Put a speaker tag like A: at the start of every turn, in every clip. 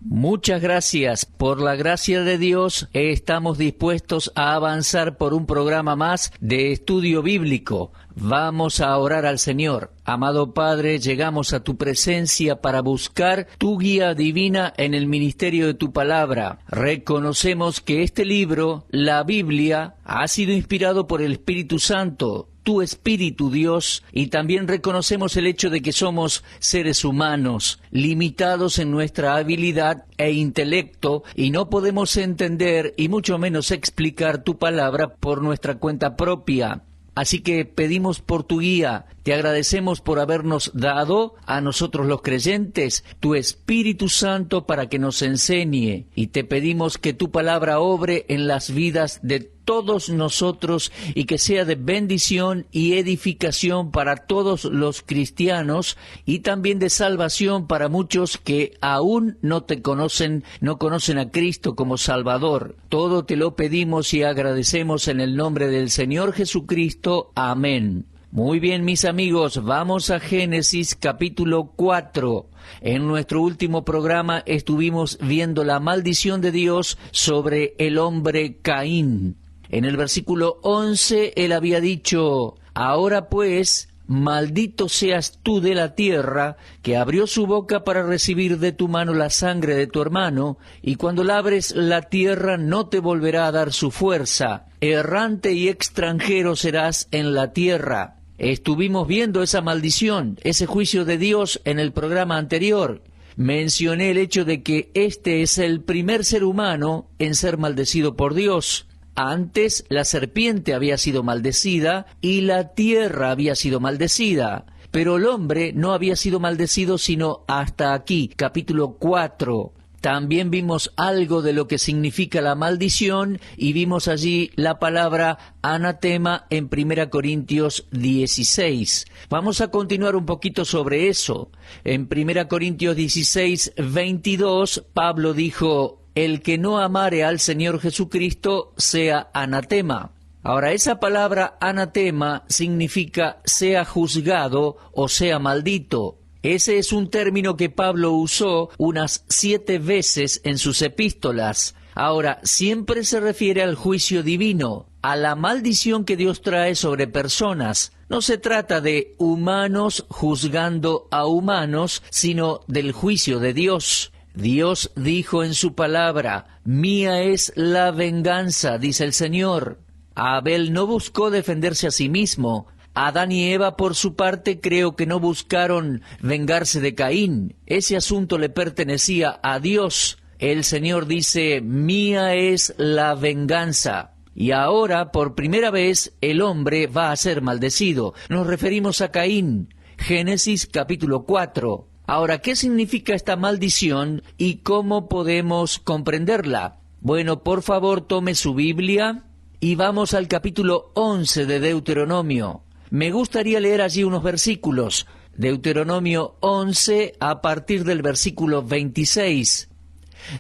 A: Muchas gracias. Por la gracia de Dios, estamos dispuestos a avanzar por un programa más de estudio bíblico. Vamos a orar al Señor. Amado Padre, llegamos a tu presencia para buscar tu guía divina en el ministerio de tu palabra. Reconocemos que este libro, la Biblia, ha sido inspirado por el Espíritu Santo, tu Espíritu, Dios, y también reconocemos el hecho de que somos seres humanos, limitados en nuestra habilidad e intelecto, y no podemos entender y mucho menos explicar tu palabra por nuestra cuenta propia. Así que pedimos por tu guía, te agradecemos por habernos dado a nosotros los creyentes tu Espíritu Santo para que nos enseñe, y te pedimos que tu palabra obre en las vidas de todos nosotros y que sea de bendición y edificación para todos los cristianos y también de salvación para muchos que aún no te conocen, no conocen a Cristo como Salvador. Todo te lo pedimos y agradecemos en el nombre del Señor Jesucristo. Amén. Muy bien, mis amigos, vamos a Génesis capítulo 4. En nuestro último programa estuvimos viendo la maldición de Dios sobre el hombre Caín. En el versículo 11, él había dicho: ahora pues, maldito seas tú de la tierra, que abrió su boca para recibir de tu mano la sangre de tu hermano, y cuando labres la tierra no te volverá a dar su fuerza. Errante y extranjero serás en la tierra. Estuvimos viendo esa maldición, ese juicio de Dios en el programa anterior. Mencioné el hecho de que este es el primer ser humano en ser maldecido por Dios. Antes la serpiente había sido maldecida y la tierra había sido maldecida, pero el hombre no había sido maldecido sino hasta aquí, capítulo 4. También vimos algo de lo que significa la maldición y vimos allí la palabra anatema en 1 Corintios 16. Vamos a continuar un poquito sobre eso. En 1 Corintios 16, 22, Pablo dijo: el que no amare al Señor Jesucristo sea anatema. Ahora, esa palabra anatema significa sea juzgado o sea maldito. Ese es un término que Pablo usó unas 7 veces en sus epístolas. Ahora, siempre se refiere al juicio divino, a la maldición que Dios trae sobre personas. No se trata de humanos juzgando a humanos, sino del juicio de Dios. Dios dijo en su palabra: mía es la venganza, dice el Señor. Abel no buscó defenderse a sí mismo. Adán y Eva, por su parte, creo que no buscaron vengarse de Caín. Ese asunto le pertenecía a Dios. El Señor dice: mía es la venganza. Y ahora, por primera vez, el hombre va a ser maldecido. Nos referimos a Caín. Génesis capítulo 4. Ahora, ¿qué significa esta maldición y cómo podemos comprenderla? Bueno, por favor, tome su Biblia y vamos al capítulo 11 de Deuteronomio. Me gustaría leer allí unos versículos. Deuteronomio 11, a partir del versículo 26.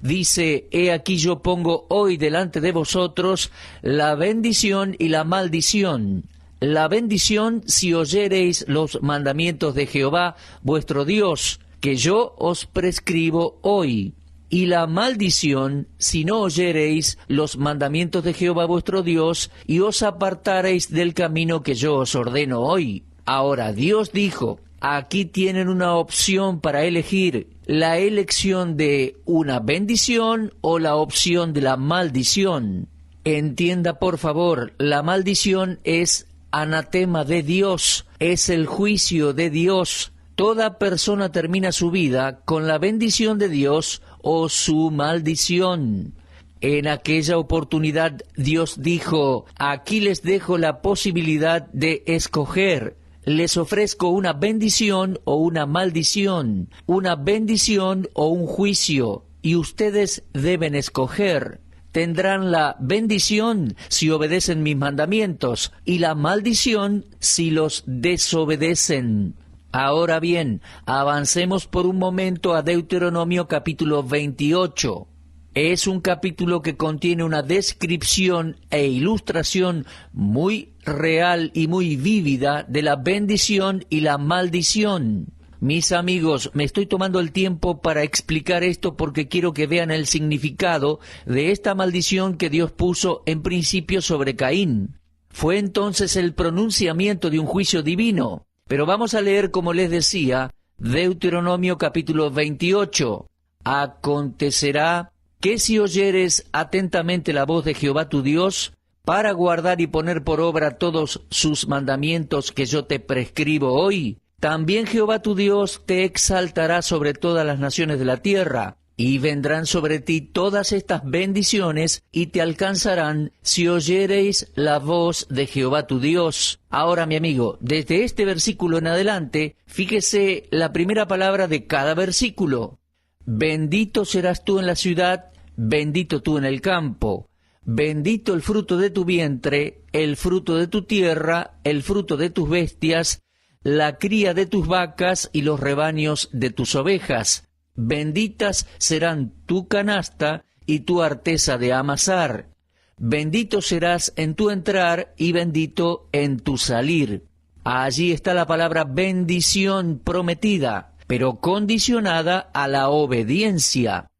A: Dice: he aquí yo pongo hoy delante de vosotros la bendición y la maldición. La bendición si oyereis los mandamientos de Jehová vuestro Dios, que yo os prescribo hoy. Y la maldición si no oyereis los mandamientos de Jehová vuestro Dios, y os apartareis del camino que yo os ordeno hoy. Ahora Dios dijo: aquí tienen una opción para elegir, la elección de una bendición o la opción de la maldición. Entienda por favor, la maldición es anatema de Dios, es el juicio de Dios. Toda persona termina su vida con la bendición de Dios o su maldición. En aquella oportunidad Dios dijo: aquí les dejo la posibilidad de escoger. Les ofrezco una bendición o una maldición, una bendición o un juicio, y ustedes deben escoger. Tendrán la bendición si obedecen mis mandamientos y la maldición si los desobedecen. Ahora bien, avancemos por un momento a Deuteronomio capítulo 28. Es un capítulo que contiene una descripción e ilustración muy real y muy vívida de la bendición y la maldición. Mis amigos, me estoy tomando el tiempo para explicar esto porque quiero que vean el significado de esta maldición que Dios puso en principio sobre Caín. Fue entonces el pronunciamiento de un juicio divino. Pero vamos a leer, como les decía, Deuteronomio capítulo 28. Acontecerá que si oyeres atentamente la voz de Jehová tu Dios, para guardar y poner por obra todos sus mandamientos que yo te prescribo hoy, también Jehová tu Dios te exaltará sobre todas las naciones de la tierra, y vendrán sobre ti todas estas bendiciones, y te alcanzarán si oyereis la voz de Jehová tu Dios. Ahora, mi amigo, desde este versículo en adelante, fíjese la primera palabra de cada versículo. Bendito serás tú en la ciudad, bendito tú en el campo. Bendito el fruto de tu vientre, el fruto de tu tierra, el fruto de tus bestias, la cría de tus vacas y los rebaños de tus ovejas. Benditas serán tu canasta y tu arteza de amasar. Bendito serás en tu entrar y bendito en tu salir. Allí está la palabra bendición prometida, pero condicionada a la obediencia.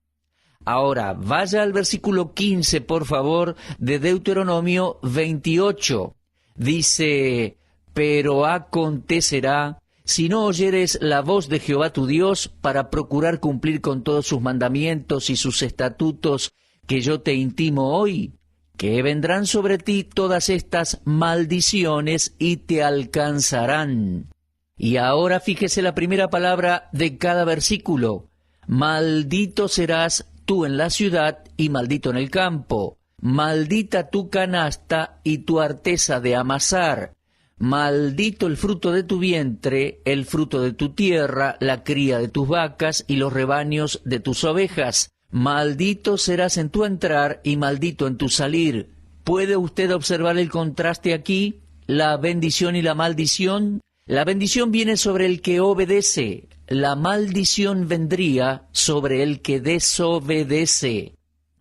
A: Ahora, vaya al versículo 15, por favor, de Deuteronomio 28. Dice: pero acontecerá, si no oyeres la voz de Jehová tu Dios, para procurar cumplir con todos sus mandamientos y sus estatutos que yo te intimo hoy, que vendrán sobre ti todas estas maldiciones y te alcanzarán. Y ahora fíjese la primera palabra de cada versículo. Maldito serás tú en la ciudad y maldito en el campo. Maldita tu canasta y tu arteza de amasar. Maldito el fruto de tu vientre, el fruto de tu tierra, la cría de tus vacas y los rebaños de tus ovejas. Maldito serás en tu entrar y maldito en tu salir. ¿Puede usted observar el contraste aquí? La bendición y la maldición. La bendición viene sobre el que obedece. La maldición vendría sobre el que desobedece.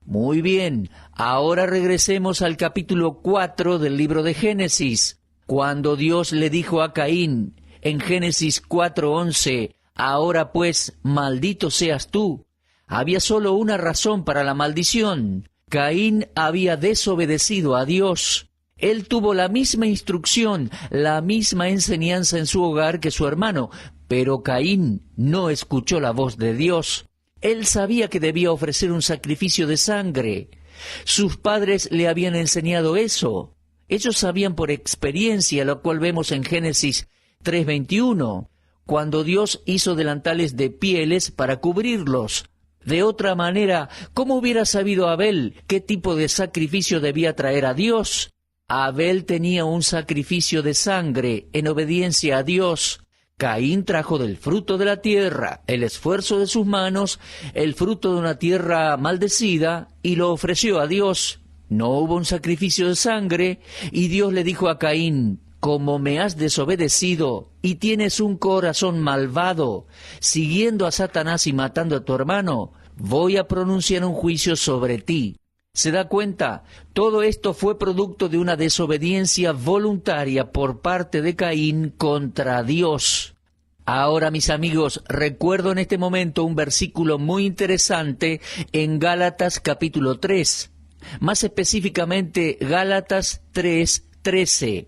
A: Muy bien, ahora regresemos al capítulo 4 del libro de Génesis. Cuando Dios le dijo a Caín, en Génesis 4:11, ahora pues, maldito seas tú. Había solo una razón para la maldición. Caín había desobedecido a Dios. Él tuvo la misma instrucción, la misma enseñanza en su hogar que su hermano, pero Caín no escuchó la voz de Dios. Él sabía que debía ofrecer un sacrificio de sangre. Sus padres le habían enseñado eso. Ellos sabían por experiencia, lo cual vemos en Génesis 3:21, cuando Dios hizo delantales de pieles para cubrirlos. De otra manera, ¿cómo hubiera sabido Abel qué tipo de sacrificio debía traer a Dios? Abel tenía un sacrificio de sangre en obediencia a Dios. Caín trajo del fruto de la tierra, el esfuerzo de sus manos, el fruto de una tierra maldecida, y lo ofreció a Dios. No hubo un sacrificio de sangre, y Dios le dijo a Caín: como me has desobedecido y tienes un corazón malvado, siguiendo a Satanás y matando a tu hermano, voy a pronunciar un juicio sobre ti. ¿Se da cuenta? Todo esto fue producto de una desobediencia voluntaria por parte de Caín contra Dios. Ahora, mis amigos, recuerdo en este momento un versículo muy interesante en Gálatas capítulo 3. Más específicamente, Gálatas 3:13.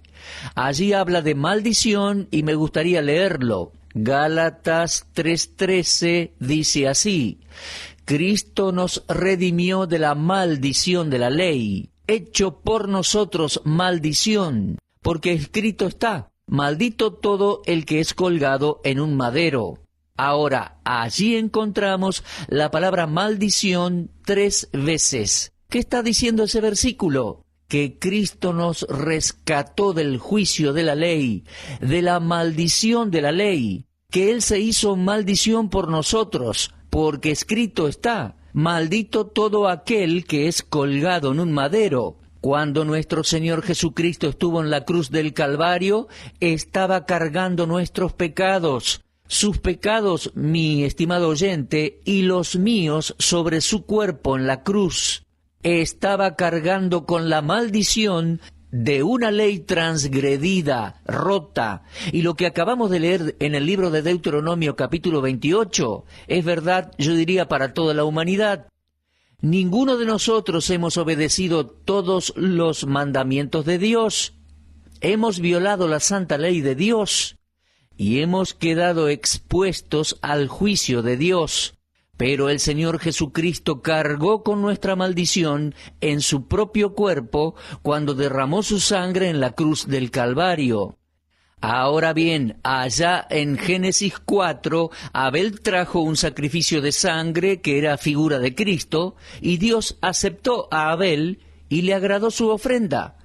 A: Allí habla de maldición y me gustaría leerlo. Gálatas 3:13 dice así: Cristo nos redimió de la maldición de la ley, hecho por nosotros maldición, porque escrito está: maldito todo el que es colgado en un madero. Ahora, allí encontramos la palabra maldición 3 veces. ¿Qué está diciendo ese versículo? Que Cristo nos rescató del juicio de la ley, de la maldición de la ley, que Él se hizo maldición por nosotros, porque escrito está: maldito todo aquel que es colgado en un madero. Cuando nuestro Señor Jesucristo estuvo en la cruz del Calvario, estaba cargando nuestros pecados, sus pecados, mi estimado oyente, y los míos sobre su cuerpo en la cruz. Estaba cargando con la maldición de una ley transgredida, rota. Y lo que acabamos de leer en el libro de Deuteronomio capítulo 28 es verdad, yo diría, para toda la humanidad. Ninguno de nosotros hemos obedecido todos los mandamientos de Dios. Hemos violado la santa ley de Dios y hemos quedado expuestos al juicio de Dios. Pero el Señor Jesucristo cargó con nuestra maldición en su propio cuerpo cuando derramó su sangre en la cruz del Calvario. Ahora bien, allá en Génesis 4, Abel trajo un sacrificio de sangre que era figura de Cristo, y Dios aceptó a Abel y le agradó su ofrenda,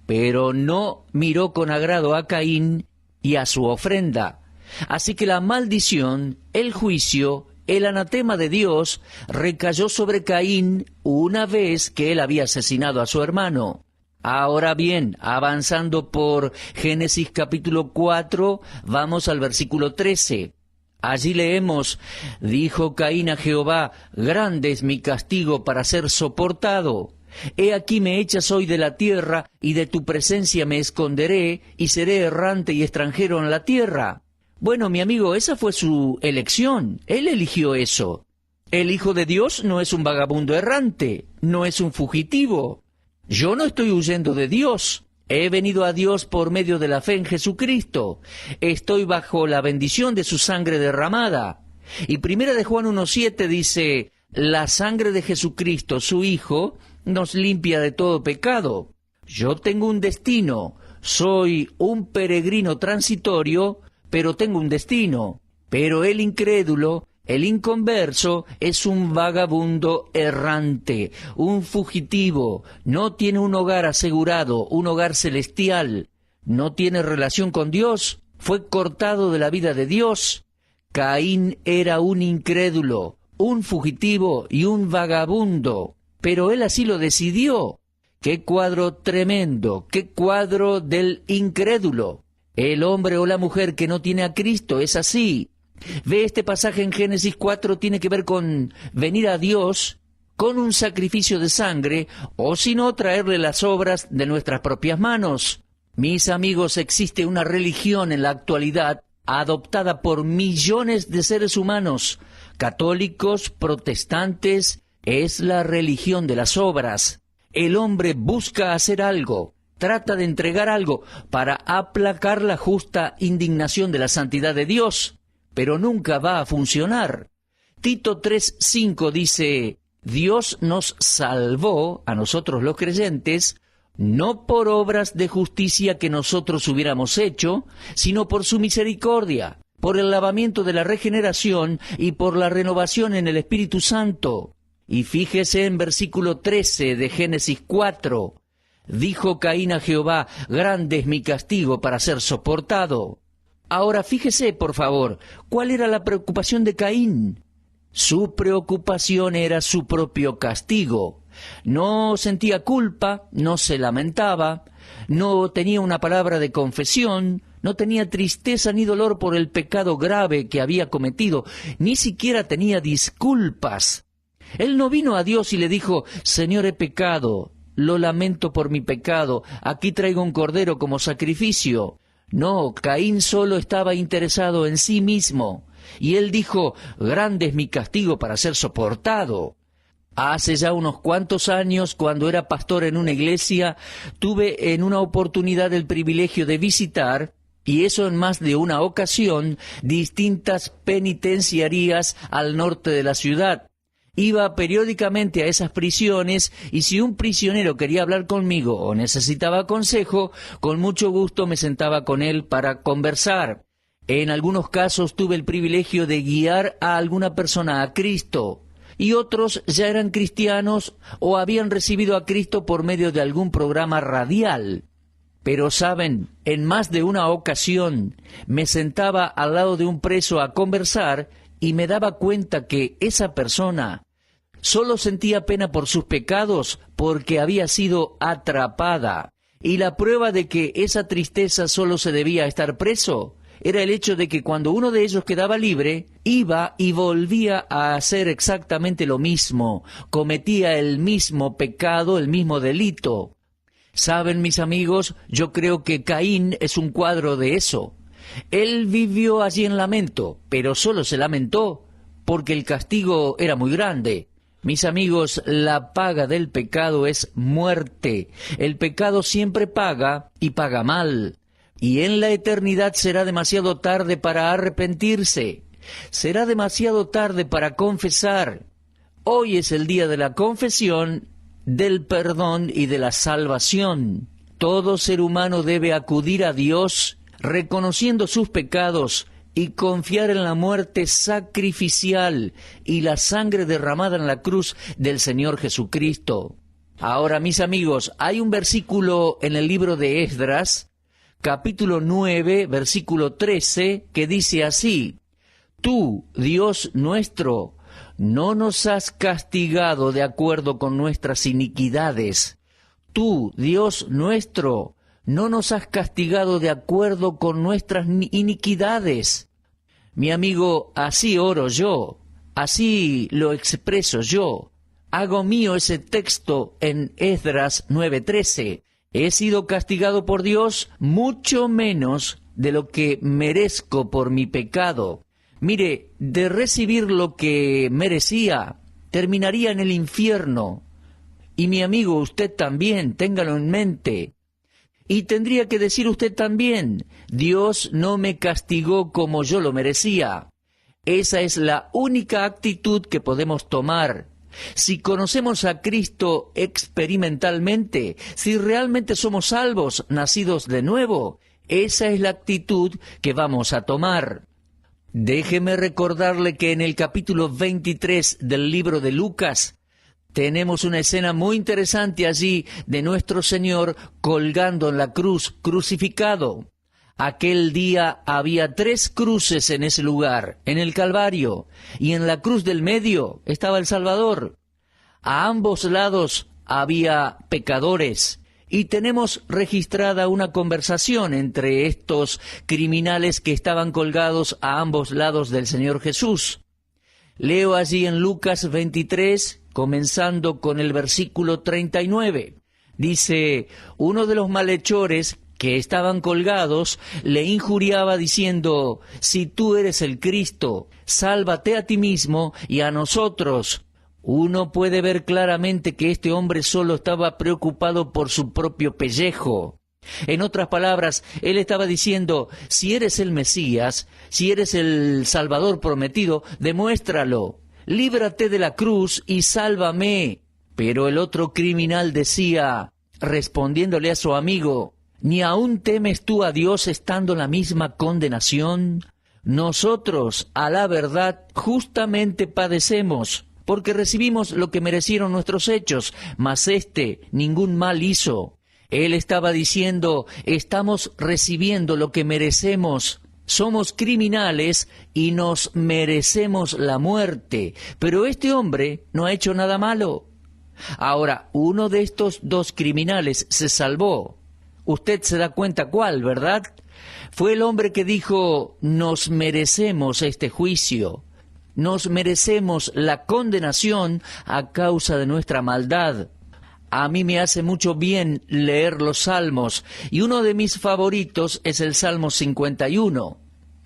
A: pero no miró con agrado a Caín y a su ofrenda. Así que la maldición, el juicio, el anatema de Dios recayó sobre Caín una vez que él había asesinado a su hermano. Ahora bien, avanzando por Génesis capítulo 4, vamos al versículo 13. Allí leemos: dijo Caín a Jehová, grande es mi castigo para ser soportado. He aquí me echas hoy de la tierra, y de tu presencia me esconderé, y seré errante y extranjero en la tierra. Bueno, mi amigo, esa fue su elección. Él eligió eso. El Hijo de Dios no es un vagabundo errante, no es un fugitivo. Yo no estoy huyendo de Dios. He venido a Dios por medio de la fe en Jesucristo. Estoy bajo la bendición de su sangre derramada. Y Primera de Juan 1:7 dice: la sangre de Jesucristo, su Hijo, nos limpia de todo pecado. Yo tengo un destino. Soy un peregrino transitorio, pero tengo un destino. Pero el incrédulo, el inconverso, es un vagabundo errante, un fugitivo, no tiene un hogar asegurado, un hogar celestial, no tiene relación con Dios, fue cortado de la vida de Dios. Caín era un incrédulo, un fugitivo y un vagabundo, pero él así lo decidió. ¡Qué cuadro tremendo! ¡Qué cuadro del incrédulo! El hombre o la mujer que no tiene a Cristo es así. Ve, este pasaje en Génesis 4 tiene que ver con venir a Dios con un sacrificio de sangre, o si no, traerle las obras de nuestras propias manos. Mis amigos, existe una religión en la actualidad adoptada por millones de seres humanos, católicos, protestantes, es la religión de las obras. El hombre busca hacer algo, trata de entregar algo para aplacar la justa indignación de la santidad de Dios, pero nunca va a funcionar. Tito 3:5 dice: Dios nos salvó, a nosotros los creyentes, no por obras de justicia que nosotros hubiéramos hecho, sino por su misericordia, por el lavamiento de la regeneración y por la renovación en el Espíritu Santo. Y fíjese en versículo 13 de Génesis 4, dijo Caín a Jehová, grande es mi castigo para ser soportado. Ahora fíjese, por favor, ¿cuál era la preocupación de Caín? Su preocupación era su propio castigo. No sentía culpa, no se lamentaba, no tenía una palabra de confesión, no tenía tristeza ni dolor por el pecado grave que había cometido, ni siquiera tenía disculpas. Él no vino a Dios y le dijo: Señor, he pecado, lo lamento por mi pecado, aquí traigo un cordero como sacrificio. No, Caín solo estaba interesado en sí mismo, y él dijo: grande es mi castigo para ser soportado. Hace ya unos cuantos años, cuando era pastor en una iglesia, tuve en una oportunidad el privilegio de visitar, y eso en más de una ocasión, distintas penitenciarías al norte de la ciudad. Iba periódicamente a esas prisiones, y si un prisionero quería hablar conmigo o necesitaba consejo, con mucho gusto me sentaba con él para conversar. En algunos casos tuve el privilegio de guiar a alguna persona a Cristo, y otros ya eran cristianos o habían recibido a Cristo por medio de algún programa radial. Pero saben, en más de una ocasión me sentaba al lado de un preso a conversar y me daba cuenta que esa persona solo sentía pena por sus pecados porque había sido atrapada. Y la prueba de que esa tristeza solo se debía a estar preso era el hecho de que cuando uno de ellos quedaba libre, iba y volvía a hacer exactamente lo mismo, cometía el mismo pecado, el mismo delito. Saben, mis amigos, yo creo que Caín es un cuadro de eso. Él vivió allí en lamento, pero solo se lamentó porque el castigo era muy grande. Mis amigos, la paga del pecado es muerte. El pecado siempre paga y paga mal. Y en la eternidad será demasiado tarde para arrepentirse. Será demasiado tarde para confesar. Hoy es el día de la confesión, del perdón y de la salvación. Todo ser humano debe acudir a Dios, reconociendo sus pecados y confiar en la muerte sacrificial y la sangre derramada en la cruz del Señor Jesucristo. Ahora, mis amigos, hay un versículo en el libro de Esdras, capítulo 9, versículo 13, que dice así: Tú, Dios nuestro, no nos has castigado de acuerdo con nuestras iniquidades. Tú, Dios nuestro, no nos has castigado de acuerdo con nuestras iniquidades. Mi amigo, así oro yo, así lo expreso yo. Hago mío ese texto en Esdras 9:13. He sido castigado por Dios mucho menos de lo que merezco por mi pecado. Mire, de recibir lo que merecía, terminaría en el infierno. Y mi amigo, usted también, téngalo en mente. Y tendría que decir usted también: Dios no me castigó como yo lo merecía. Esa es la única actitud que podemos tomar. Si conocemos a Cristo experimentalmente, si realmente somos salvos, nacidos de nuevo, esa es la actitud que vamos a tomar. Déjeme recordarle que en el capítulo 23 del libro de Lucas tenemos una escena muy interesante allí de nuestro Señor colgando en la cruz, crucificado. Aquel día había 3 cruces en ese lugar, en el Calvario, y en la cruz del medio estaba el Salvador. A ambos lados había pecadores. Y tenemos registrada una conversación entre estos criminales que estaban colgados a ambos lados del Señor Jesús. Leo allí en Lucas 23, comenzando con el versículo 39. Dice: uno de los malhechores que estaban colgados le injuriaba diciendo: si tú eres el Cristo, sálvate a ti mismo y a nosotros. Uno puede ver claramente que este hombre solo estaba preocupado por su propio pellejo. En otras palabras, él estaba diciendo: si eres el Mesías, si eres el Salvador prometido, demuéstralo. Líbrate de la cruz y sálvame. Pero el otro criminal decía, respondiéndole a su amigo: ¿ni aún temes tú a Dios estando en la misma condenación? Nosotros, a la verdad, justamente padecemos, porque recibimos lo que merecieron nuestros hechos, mas éste ningún mal hizo. Él estaba diciendo: estamos recibiendo lo que merecemos. Somos criminales y nos merecemos la muerte, pero este hombre no ha hecho nada malo. Ahora, uno de estos 2 criminales se salvó. Usted se da cuenta cuál, ¿verdad? Fue el hombre que dijo: nos merecemos este juicio. Nos merecemos la condenación a causa de nuestra maldad. A mí me hace mucho bien leer los salmos, y uno de mis favoritos es el Salmo 51.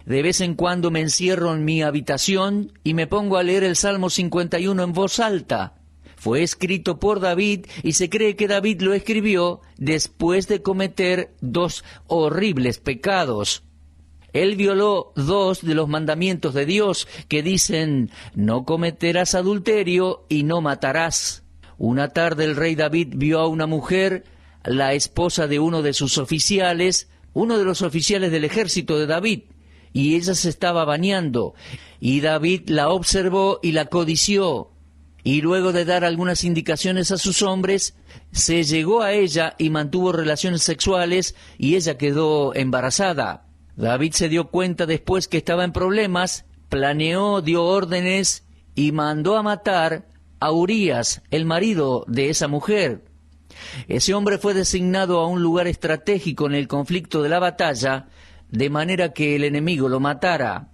A: De vez en cuando me encierro en mi habitación y me pongo a leer el Salmo 51 en voz alta. Fue escrito por David y se cree que David lo escribió después de cometer 2 horribles pecados. Él violó 2 de los mandamientos de Dios que dicen: no cometerás adulterio y no matarás. Una tarde el rey David vio a una mujer, la esposa de uno de sus oficiales, uno de los oficiales del ejército de David, y ella se estaba bañando, y David la observó y la codició, y luego de dar algunas indicaciones a sus hombres, se llegó a ella y mantuvo relaciones sexuales, y ella quedó embarazada. David se dio cuenta después que estaba en problemas, planeó, dio órdenes y mandó a matar a Urías, el marido de esa mujer. Ese hombre fue designado a un lugar estratégico en el conflicto de la batalla, de manera que el enemigo lo matara.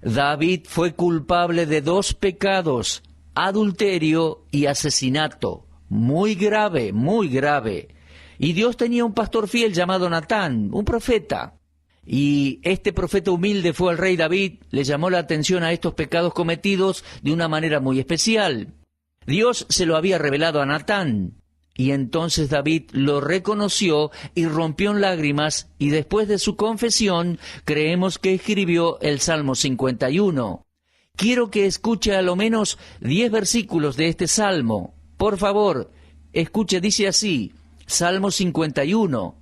A: David fue culpable de 2 pecados, adulterio y asesinato. Muy grave, muy grave. Y Dios tenía un pastor fiel llamado Natán, un profeta. Y este profeta humilde fue al rey David, le llamó la atención a estos pecados cometidos de una manera muy especial. Dios se lo había revelado a Natán. Y entonces David lo reconoció y rompió en lágrimas, y después de su confesión, creemos que escribió el Salmo 51. Quiero que escuche a lo menos 10 versículos de este Salmo. Por favor, escuche, dice así, Salmo 51.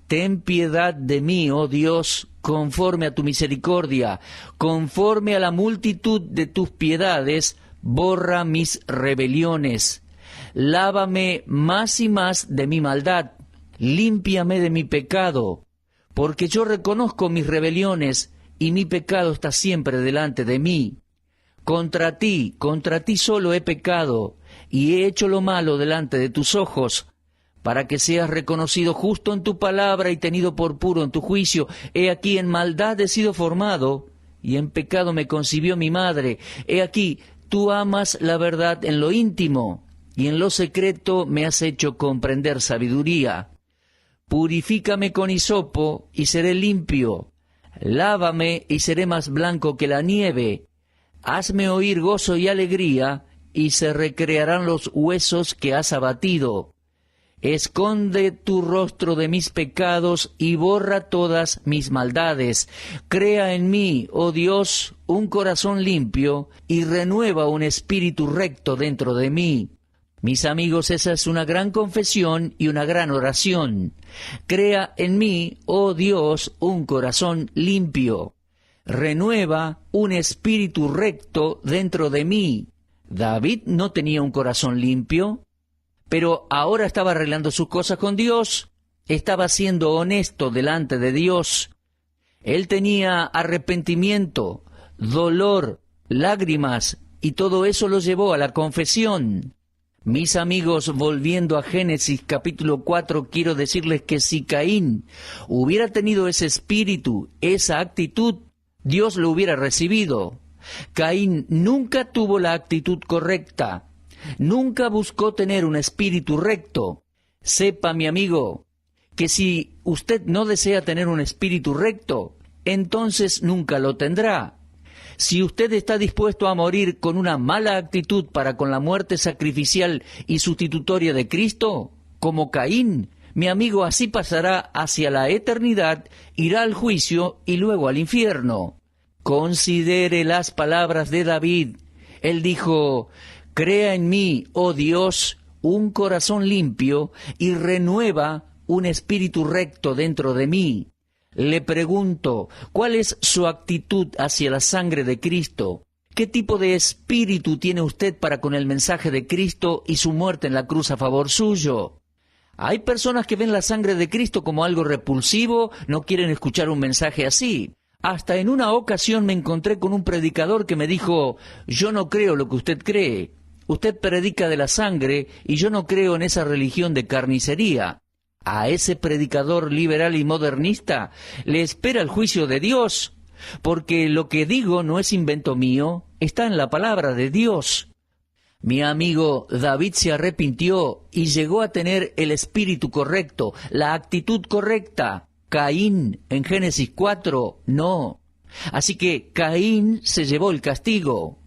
A: Ten piedad de mí, oh Dios, conforme a tu misericordia, conforme a la multitud de tus piedades, borra mis rebeliones. Lávame más y más de mi maldad, límpiame de mi pecado, porque yo reconozco mis rebeliones y mi pecado está siempre delante de mí. Contra ti solo he pecado y he hecho lo malo delante de tus ojos, para que seas reconocido justo en tu palabra y tenido por puro en tu juicio. He aquí en maldad he sido formado y en pecado me concibió mi madre. He aquí, tú amas la verdad en lo íntimo, y en lo secreto me has hecho comprender sabiduría. Purifícame con hisopo, y seré limpio. Lávame, y seré más blanco que la nieve. Hazme oír gozo y alegría, y se recrearán los huesos que has abatido. Esconde tu rostro de mis pecados, y borra todas mis maldades. Crea en mí, oh Dios, un corazón limpio, y renueva un espíritu recto dentro de mí. Mis amigos, esa es una gran confesión y una gran oración. Crea en mí, oh Dios, un corazón limpio. Renueva un espíritu recto dentro de mí. David no tenía un corazón limpio, pero ahora estaba arreglando sus cosas con Dios. Estaba siendo honesto delante de Dios. Él tenía arrepentimiento, dolor, lágrimas, y todo eso lo llevó a la confesión. Mis amigos, volviendo a Génesis capítulo 4, quiero decirles que si Caín hubiera tenido ese espíritu, esa actitud, Dios lo hubiera recibido. Caín nunca tuvo la actitud correcta, nunca buscó tener un espíritu recto. Sepa, mi amigo, que si usted no desea tener un espíritu recto, entonces nunca lo tendrá. Si usted está dispuesto a morir con una mala actitud para con la muerte sacrificial y sustitutoria de Cristo, como Caín, mi amigo, así pasará hacia la eternidad, irá al juicio y luego al infierno. Considere las palabras de David. Él dijo, crea en mí, oh Dios, un corazón limpio y renueva un espíritu recto dentro de mí. Le pregunto, ¿cuál es su actitud hacia la sangre de Cristo? ¿Qué tipo de espíritu tiene usted para con el mensaje de Cristo y su muerte en la cruz a favor suyo? Hay personas que ven la sangre de Cristo como algo repulsivo, no quieren escuchar un mensaje así. Hasta en una ocasión me encontré con un predicador que me dijo, yo no creo lo que usted cree. Usted predica de la sangre y yo no creo en esa religión de carnicería. A ese predicador liberal y modernista le espera el juicio de Dios, porque lo que digo no es invento mío, está en la palabra de Dios. Mi amigo, David se arrepintió y llegó a tener el espíritu correcto, la actitud correcta. Caín, en Génesis 4, no. Así que Caín se llevó el castigo.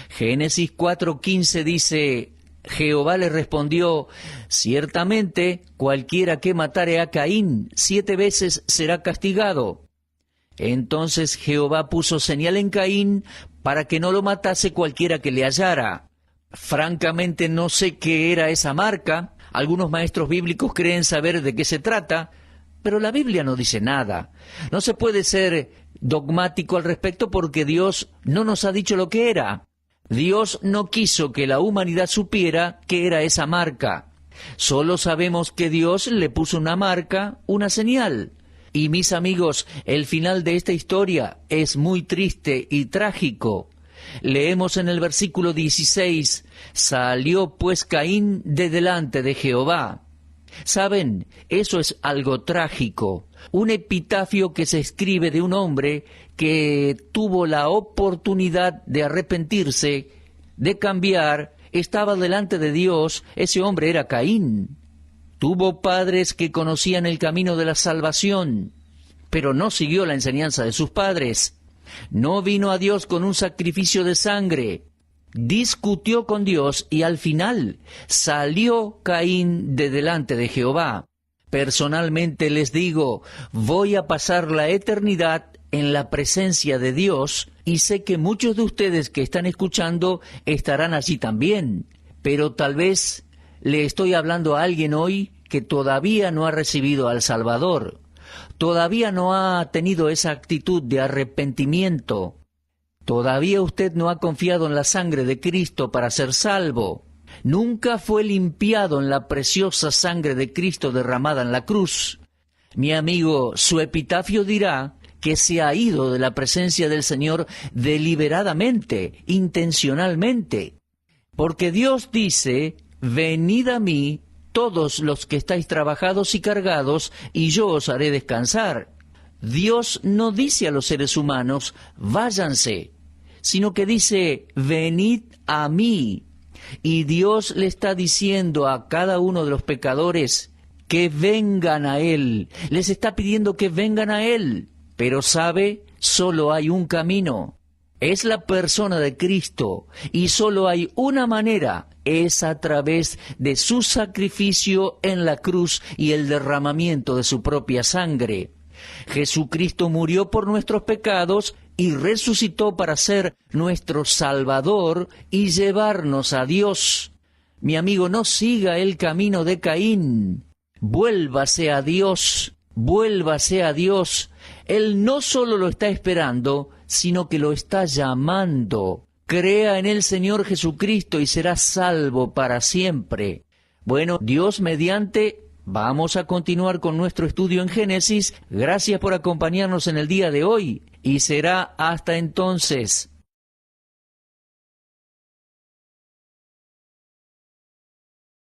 A: Génesis 4:15 dice, Jehová le respondió, ciertamente cualquiera que matare a Caín 7 veces será castigado. Entonces Jehová puso señal en Caín para que no lo matase cualquiera que le hallara. Francamente no sé qué era esa marca. Algunos maestros bíblicos creen saber de qué se trata, pero la Biblia no dice nada. No se puede ser dogmático al respecto porque Dios no nos ha dicho lo que era. Dios no quiso que la humanidad supiera qué era esa marca. Solo sabemos que Dios le puso una marca, una señal. Y mis amigos, el final de esta historia es muy triste y trágico. Leemos en el versículo 16, salió pues Caín de delante de Jehová. ¿Saben? Eso es algo trágico. Un epitafio que se escribe de un hombre que tuvo la oportunidad de arrepentirse, de cambiar, estaba delante de Dios. Ese hombre era Caín. Tuvo padres que conocían el camino de la salvación, pero no siguió la enseñanza de sus padres. No vino a Dios con un sacrificio de sangre. Discutió con Dios y al final salió Caín de delante de Jehová. Personalmente les digo, voy a pasar la eternidad en la presencia de Dios y sé que muchos de ustedes que están escuchando estarán allí también. Pero tal vez le estoy hablando a alguien hoy que todavía no ha recibido al Salvador. Todavía no ha tenido esa actitud de arrepentimiento. Todavía usted no ha confiado en la sangre de Cristo para ser salvo. Nunca fue limpiado en la preciosa sangre de Cristo derramada en la cruz. Mi amigo, su epitafio dirá que se ha ido de la presencia del Señor deliberadamente, intencionalmente. Porque Dios dice, venid a mí todos los que estáis trabajados y cargados, y yo os haré descansar. Dios no dice a los seres humanos, váyanse, sino que dice, venid a mí. Y Dios le está diciendo a cada uno de los pecadores que vengan a Él. Les está pidiendo que vengan a Él. Pero sabe, solo hay un camino. Es la persona de Cristo. Y solo hay una manera. Es a través de su sacrificio en la cruz y el derramamiento de su propia sangre. Jesucristo murió por nuestros pecados y resucitó para ser nuestro Salvador y llevarnos a Dios. Mi amigo, no siga el camino de Caín. Vuélvase a Dios, vuélvase a Dios. Él no solo lo está esperando, sino que lo está llamando. Crea en el Señor Jesucristo y será salvo para siempre. Bueno, Dios mediante, vamos a continuar con nuestro estudio en Génesis. Gracias por acompañarnos en el día de hoy y será hasta entonces.